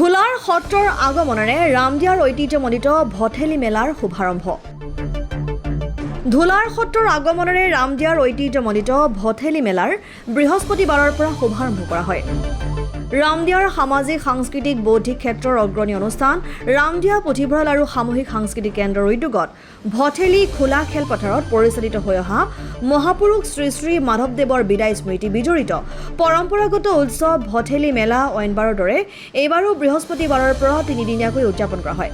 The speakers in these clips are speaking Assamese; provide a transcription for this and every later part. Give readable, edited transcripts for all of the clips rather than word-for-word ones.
ধুলাৰ সত্ৰৰ আগমনেৰে ৰামদিয়াৰ ঐতিহ্যমণ্ডিত ভঠেলি মেলাৰ শুভাৰম্ভ। ধুলাৰ সত্ৰৰ আগমনেৰে ৰামদিয়াৰ ঐতিহ্যমণ্ডিত ভঠেলি মেলাৰ বৃহস্পতিবাৰৰ পৰা শুভাৰম্ভ কৰা হয়। ৰামদিয়াৰ সামাজিক সাংস্কৃতিক বৌদ্ধিক ক্ষেত্ৰৰ অগ্ৰণী অনুষ্ঠান ৰামদিয়া পুথিভঁৰাল আৰু সামূহিক সাংস্কৃতিক কেন্দ্ৰৰ উদ্যোগত ভঠেলি খোলা খেলপথাৰত পৰিচালিত হৈ অহা মহাপুৰুষ শ্ৰী শ্ৰী মাধৱদেৱৰ বিদায় স্মৃতি বিজড়িত পৰম্পৰাগত উৎসৱ ভঠেলি মেলা অইনবাৰৰ দৰে এইবাৰো বৃহস্পতিবাৰৰ পৰা তিনিদিনীয়াকৈ উদযাপন কৰা হয়।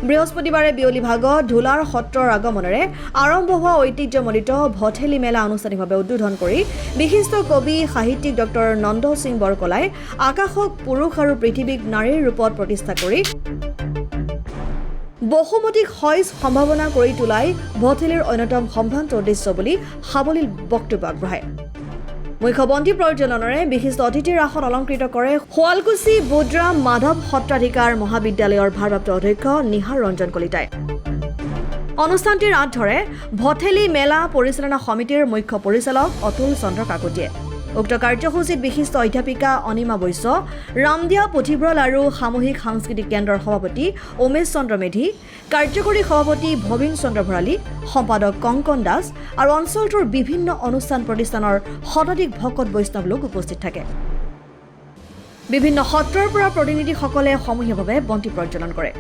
বৃহস্পতিবাৰে বিয়লি ভাগত ধুলাৰ সত্ৰৰ আগমনেৰে আৰম্ভ হোৱা ঐতিহ্যমণ্ডিত ভঠেলি মেলা আনুষ্ঠানিকভাৱে উদ্বোধন কৰি বিশিষ্ট কবি সাহিত্যিক ডক্টৰ নন্দ সিং বৰকলাই আকাশক পুৰুষ আৰু পৃথিৱীক নাৰীৰ ৰূপত প্ৰতিষ্ঠা কৰি বহুমতিক সইজ সম্ভাৱনা কৰি তোলাই ভঠেলিৰ অন্যতম সম্ভ্ৰান্ত উদ্দেশ্য বুলি সাৱলীল বক্তব্য আগবঢ়ায়। মুখ্য বন্তি প্ৰজ্বলনেৰে বিশিষ্ট অতিথিৰ আসন অলংকৃত কৰে শুৱালকুছি বুধৰাম মাধৱ সত্ৰাধিকাৰ মহাবিদ্যালয়ৰ ভাৰপ্ৰাপ্ত অধ্যক্ষ নিহাৰ ৰঞ্জন কলিতাই। অনুষ্ঠানটিৰ আঁত ধৰে ভঠেলি মেলা পৰিচালনা সমিতিৰ মুখ্য পৰিচালক অতুল চন্দ্ৰ কাকতিয়ে। উক্ত কাৰ্যসূচীত বিশিষ্ট অধ্যাপিকা অনিমা বৈশ্য, ৰামদিয়া পুথিভঁৰাল আৰু সামূহিক সাংস্কৃতিক কেন্দ্ৰৰ সভাপতি উমেশ চন্দ্ৰ মেধি, কাৰ্যকৰী সভাপতি ভৱিন চন্দ্ৰ ভৰালী, সম্পাদক কংকন দাস আৰু অঞ্চলটোৰ বিভিন্ন অনুষ্ঠান প্ৰতিষ্ঠানৰ শতাধিক ভকত বৈষ্ণৱ লোক উপস্থিত থাকে। বিভিন্ন সত্ৰৰ পৰা প্ৰতিনিধিসকলে সমূহীয়াভাৱে বন্তি প্ৰজ্বলন কৰে।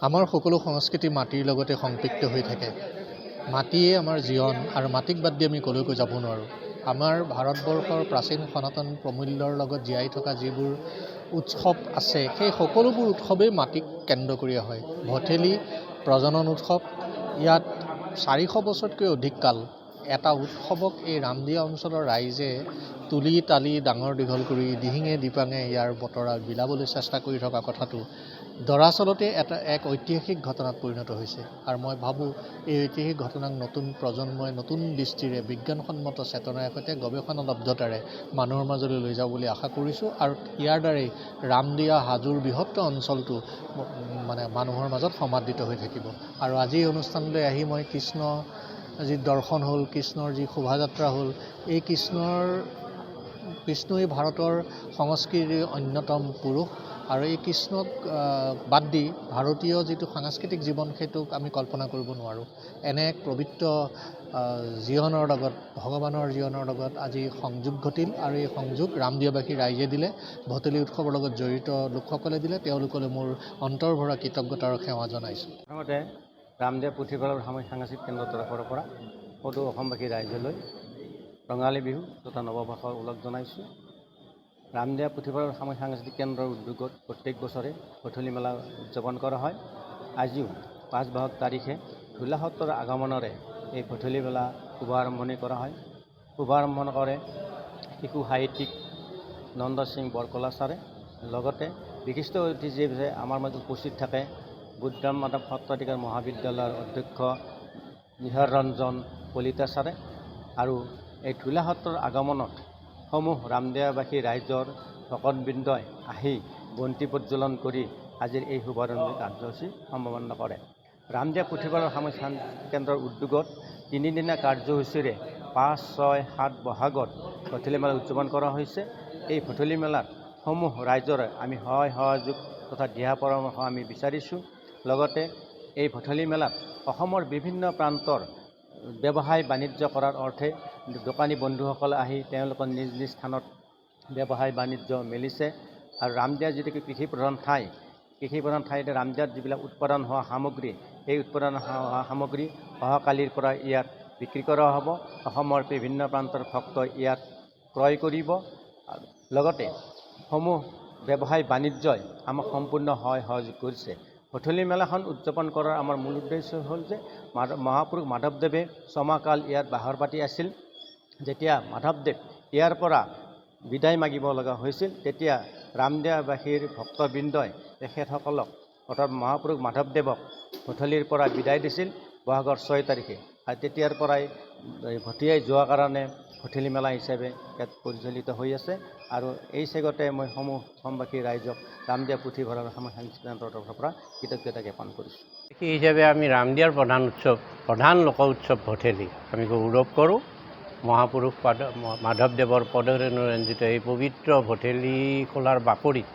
আমাৰ সকলো সংস্কৃতি মাটিৰ লগতে সংপৃক্ত হৈ থাকে। মাটিয়ে আমাৰ জীৱন আৰু মাটিক বাদ দি আমি কলৈকো যাব নোৱাৰোঁ। আমাৰ ভাৰতবৰ্ষৰ প্ৰাচীন সনাতন প্ৰমূল্যৰ লগত জীয়াই থকা যিবোৰ উৎসৱ আছে সেই সকলোবোৰ উৎসৱেই মাটিক কেন্দ্ৰ কৰি হয়। ভঠেলি প্ৰজনন উৎসৱ, ইয়াত 400 বছৰতকৈ অধিক কাল এটা উৎসৱক এই ৰামদিয়া অঞ্চলৰ ৰাইজে তুলি তালি ডাঙৰ দীঘল কৰি দিহিঙে দিপাঙে ইয়াৰ বতৰা বিলাবলৈ চেষ্টা কৰি থকা কথাটো দৰাচলতে এক ঐতিহাসিক ঘটনাত পৰিণত হৈছে। আৰু মই ভাবোঁ এই ঐতিহাসিক ঘটনাক নতুন প্ৰজন্মই নতুন দৃষ্টিৰে বিজ্ঞানসন্মত চেতনাৰ সৈতে গৱেষণালব্ধতাৰে মানুহৰ মাজলৈ লৈ যাব বুলি আশা কৰিছোঁ। আৰু ইয়াৰ দ্বাৰাই ৰামদিয়া হাজোৰ বৃহত্তৰ অঞ্চলটো মানুহৰ মাজত সমাদৃত হৈ থাকিব। আৰু আজি এই অনুষ্ঠানলৈ আহি মই কৃষ্ণ যি দৰ্শন হ'ল, কৃষ্ণৰ যি শোভাযাত্ৰা হ'ল, এই কৃষ্ণই ভাৰতৰ সংস্কৃতিৰ অন্যতম পুৰুষ। আৰু এই কৃষ্ণক বাদ দি ভাৰতীয় যিটো সাংস্কৃতিক জীৱন সেইটোক আমি কল্পনা কৰিব নোৱাৰোঁ। এনে এক পবিত্ৰ জীৱনৰ লগত, ভগৱানৰ জীৱনৰ লগত আজি সংযোগ ঘটিল আৰু এই সংযোগ ৰামদিয়াবাসী ৰাইজে দিলে, ভঠেলি উৎসৱৰ লগত জড়িত লোকসকলে দিলে। তেওঁলোকলৈ মোৰ অন্তৰ ভৰা কৃতজ্ঞতা আৰু সেৱা জনাইছোঁ। প্ৰথমতে ৰামদিয়া পুথিভঁৰাল সামূহিক সাংস্কৃতিক কেন্দ্ৰৰ তৰফৰ পৰা সদৌ অসমবাসী ৰাইজলৈ ৰঙালী বিহু তথা নৱবৰ্ষৰ ওলগ জনাইছোঁ। ৰামদিয়া পুথিভঁৰাল সামূহিক সাংস্কৃতিক কেন্দ্ৰৰ উদ্যোগত প্ৰত্যেক বছৰে ভঠেলি মেলা উদযাপন কৰা হয়। আজিও 5 বহাগ তাৰিখে ধুলা সত্ৰৰ আগমনেৰে এই ভঠেলি মেলা শুভাৰম্ভণি কৰা হয়। শুভাৰম্ভণ কৰে শিশু সাহিত্যিক নন্দ সিং বৰকলা ছাৰে। লগতে বিশিষ্ট অতিথি হিচাপে আমাৰ মাজত উপস্থিত থাকে বুধৰাম মাধৱ সত্ৰাধিকাৰ মহাবিদ্যালয়ৰ অধ্যক্ষ নিহাৰ ৰঞ্জন কলিতা ছাৰে। আৰু এই ধুলা সত্ৰৰ আগমনত সমূহ ৰামদিয়াবাসী ৰাইজৰ ভকতবৃন্দই আহি বন্তি প্ৰজ্বলন কৰি আজিৰ এই শুভাৰম্ভণি কাৰ্যসূচী সম্পন্ন কৰে। ৰামদিয়া পুথিভঁৰাল সামূহিক সাংস্কৃতিক কেন্দ্ৰৰ উদ্যোগত 3দিনীয়া কাৰ্যসূচীৰে 5, 6, 7 বহাগত ভঠেলি মেলা উদযাপন কৰা হৈছে। এই ভঠেলি মেলাত সমূহ ৰাইজৰ আমি সহায় সহযোগ তথা দিহা পৰামৰ্শ আমি বিচাৰিছোঁ। লগতে এই ভঠেলি মেলাত অসমৰ বিভিন্ন প্ৰান্তৰ ব্যৱসায় বাণিজ্য কৰাৰ অৰ্থে দোকানী বন্ধুসকলে আহি তেওঁলোকৰ নিজ নিজ স্থানত ব্যৱসায় বাণিজ্য মেলিছে। আৰু ৰামদিয়াৰ যিটো কৃষি প্ৰধান ঠাইতে ৰামদিয়াত যিবিলাক উৎপাদন হোৱা সামগ্ৰী, এই উৎপাদন হোৱা সামগ্ৰী অহাকালিৰ পৰা ইয়াত বিক্ৰী কৰা হ'ব। অসমৰ বিভিন্ন প্ৰান্তৰ ভক্তই ইয়াত ক্ৰয় কৰিব। লগতে সমূহ ব্যৱসায় বাণিজ্যই আমাক সম্পূৰ্ণ সহায় সহযোগ কৰিছে। ভঠেলি মেলাখন উদযাপন কৰাৰ আমাৰ মূল উদ্দেশ্য হ'ল যে মহাপুৰুষ মাধৱদেৱে ছমাহকাল ইয়াত বাহৰ পাতি আছিল। যেতিয়া মাধৱদেৱ ইয়াৰ পৰা বিদায় মাগিব লগা হৈছিল, তেতিয়া ৰামদিয়াবাসীৰ ভক্তবৃন্দই তেখেতসকলক অৰ্থাৎ মহাপুৰুষ মাধৱদেৱক ভঠেলিৰ পৰা বিদায় দিছিল বহাগৰ 6 তাৰিখে। আৰু তেতিয়াৰ পৰাই ভটিয়াই যোৱাৰ কাৰণে ভঠেলি মেলা হিচাপে ইয়াত পৰিচালিত হৈ আছে। আৰু এই চেগতে মই সমূহ অসমবাসী ৰাইজক ৰামদিয়া পুথিভঁৰাল সামূহিক সাংস্কৃতিক কেন্দ্ৰৰ তৰফৰ পৰা কৃতজ্ঞতা জ্ঞাপন কৰিছোঁ। সেই হিচাপে আমি ৰামদিয়াৰ প্ৰধান লোক উৎসৱ ভঠেলি আমি গৌৰৱ কৰোঁ। মহাপুৰুষ মাধৱদেৱৰ পদৰেণু ৰঞ্জিত এই পবিত্ৰ ভঠেলি খোলাৰ বাকৰিত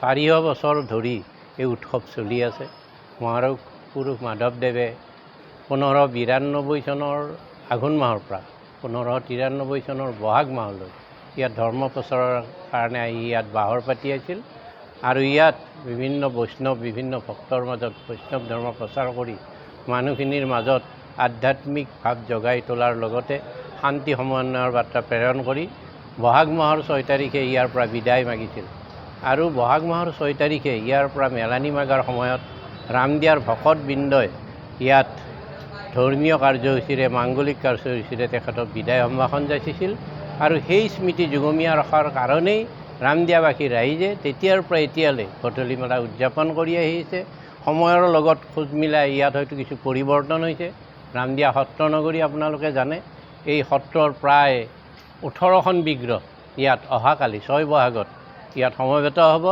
400 বছৰ ধৰি এই উৎসৱ চলি আছে। মহাপুৰুষ মাধৱদেৱে 1592 চনৰ আঘোণ মাহৰ পৰা 1593 চনৰ বহাগ মাহলৈ ইয়াত ধৰ্ম প্ৰচাৰৰ কাৰণে আহি ইয়াত বাহৰ পাতি আছিল আৰু ইয়াত বিভিন্ন বৈষ্ণৱ বিভিন্ন ভক্তৰ মাজত বৈষ্ণৱ ধৰ্ম প্ৰচাৰ কৰি মানুহখিনিৰ মাজত আধ্যাত্মিক ভাৱ জগাই তোলাৰ লগতে শান্তি সমন্বয়ৰ বাৰ্তা প্ৰেৰণ কৰি বহাগ মাহৰ 6 তাৰিখে ইয়াৰ পৰা বিদায় মাগিছিল আৰু বহাগ মাহৰ 6 তাৰিখে ইয়াৰ পৰা মেলানী মাগাৰ সময়ত ৰামদিয়াৰ ভকতবৃন্দই ইয়াত ধৰ্মীয় কাৰ্যসূচীৰে মাংগলিক কাৰ্যসূচীৰে তেখেতক বিদায় সম্ভাষণ যাচিছিল আৰু সেই স্মৃতি যুগমীয়া ৰখাৰ কাৰণেই ৰামদিয়াবাসী ৰাইজে তেতিয়াৰ পৰা এতিয়ালৈ ভঠেলি মেলা উদযাপন কৰি আহিছে। সময়ৰ লগত খোজ মিলাই ইয়াত হয়তো কিছু পৰিৱৰ্তন হৈছে। ৰামদিয়া সত্ৰ নগৰী আপোনালোকে জানে, এই সত্ৰৰ প্ৰায় 18খন বিগ্ৰহ ইয়াত অহাকালি 6 বহাগত ইয়াত সমবেত হ'ব।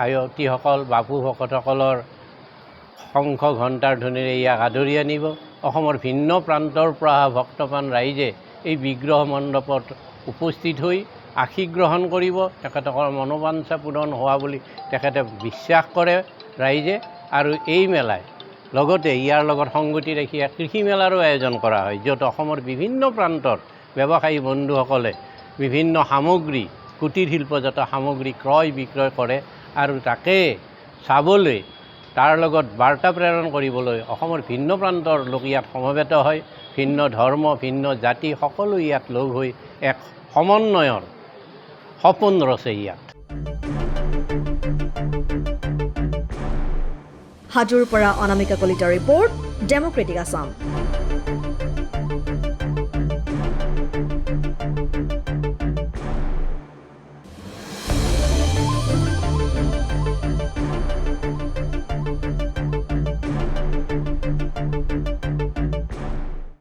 আয়তীসকল বাপু ভকতসকলৰ শংখ ঘণ্টাৰ ধ্বনিৰে ইয়াক আদৰি আনিব। অসমৰ ভিন্ন প্ৰান্তৰ পৰা ভক্তপ্ৰাণ ৰাইজে এই বিগ্ৰহ মণ্ডপত উপস্থিত হৈ আশীষ গ্ৰহণ কৰিব। তেখেতসকলৰ মনোবাঞ্ছা পূৰণ হোৱা বুলি তেখেতে বিশ্বাস কৰে ৰাইজে। আৰু এই মেলাই লগতে ইয়াৰ লগত সংগতি ৰাখি কৃষি মেলাৰো আয়োজন কৰা হয়, য'ত অসমৰ বিভিন্ন প্ৰান্তৰ ব্যৱসায়ী বন্ধুসকলে বিভিন্ন সামগ্ৰী কুটিৰ শিল্পজাত সামগ্ৰী ক্ৰয় বিক্ৰয় কৰে আৰু তাকে চাবলৈ তাৰ লগত বাৰ্তা প্ৰেৰণ কৰিবলৈ অসমৰ ভিন্ন প্ৰান্তৰ লোক ইয়াত সমবেত হয়। ভিন্ন ধৰ্ম ভিন্ন জাতি সকলো ইয়াত লগ হৈ এক সমন্বয়ৰ সপোন ৰচে ইয়াত। হাজোৰ পৰা অনামিকা কলিতাৰ ৰিপৰ্ট, ডেমক্ৰেটিক আছাম।